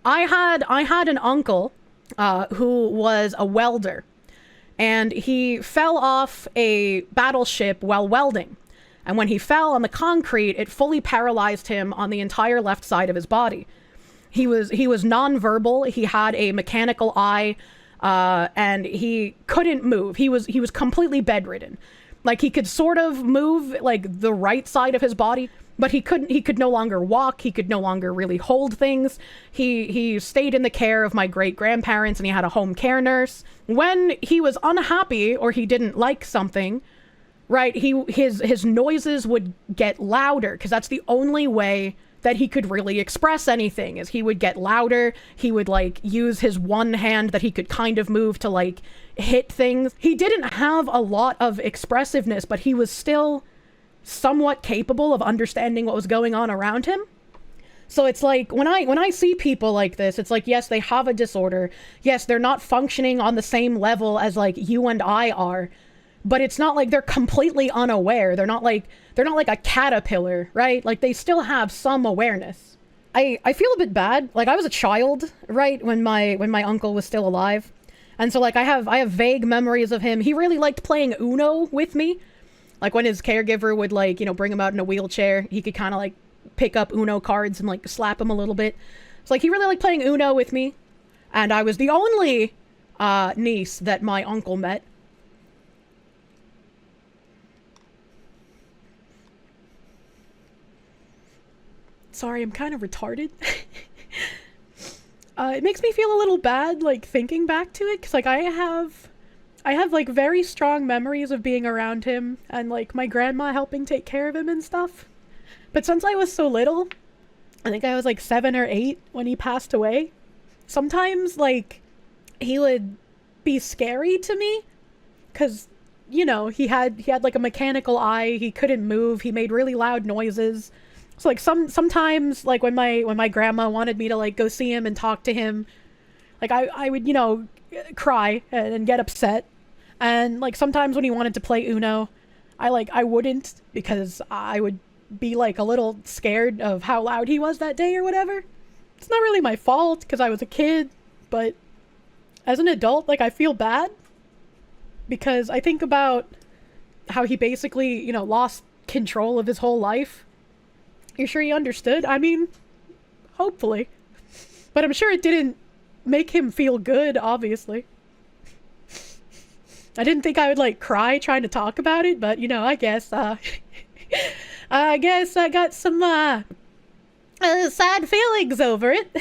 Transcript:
I had an uncle who was a welder, and he fell off a battleship while welding. And when he fell on the concrete, it fully paralyzed him on the entire left side of his body. He was nonverbal. He had a mechanical eye, and he couldn't move. He was completely bedridden. Like, he could sort of move like the right side of his body, but he could no longer walk. He could no longer really hold things. He stayed in the care of my great grandparents, and he had a home care nurse. When he was unhappy or he didn't like something, right, his noises would get louder, because that's the only way that he could really express anything. Is he would get louder. He would like use his one hand that he could kind of move to like hit things. He didn't have a lot of expressiveness, but he was still somewhat capable of understanding what was going on around him. So it's like, when I see people like this, it's like, yes, they have a disorder. Yes, they're not functioning on the same level as like you and I are, but it's not like they're completely unaware. They're not like a caterpillar, right? Like, they still have some awareness. I feel a bit bad. Like, I was a child, right, when my uncle was still alive. And so like I have vague memories of him. He really liked playing Uno with me. Like, when his caregiver would like, you know, bring him out in a wheelchair, he could kind of like pick up Uno cards and like slap him a little bit. So like, he really liked playing Uno with me. And I was the only niece that my uncle met. Sorry, I'm kind of retarded. It makes me feel a little bad, like, thinking back to it, because, like, I have, like, very strong memories of being around him, and, like, my grandma helping take care of him and stuff. But since I was so little, I think I was, like, 7 or 8 when he passed away, sometimes, like, he would be scary to me, because, you know, he had, like, a mechanical eye, he couldn't move, he made really loud noises. So like sometimes like when my grandma wanted me to like go see him and talk to him, like I would, you know, cry and get upset. And like sometimes when he wanted to play Uno, I wouldn't, because I would be like a little scared of how loud he was that day or whatever. It's not really my fault because I was a kid, but as an adult, like, I feel bad because I think about how he basically, you know, lost control of his whole life. You're sure he understood? I mean, hopefully. But I'm sure it didn't make him feel good, obviously. I didn't think I would, like, cry trying to talk about it, but, you know, I guess, I guess I got some, sad feelings over it.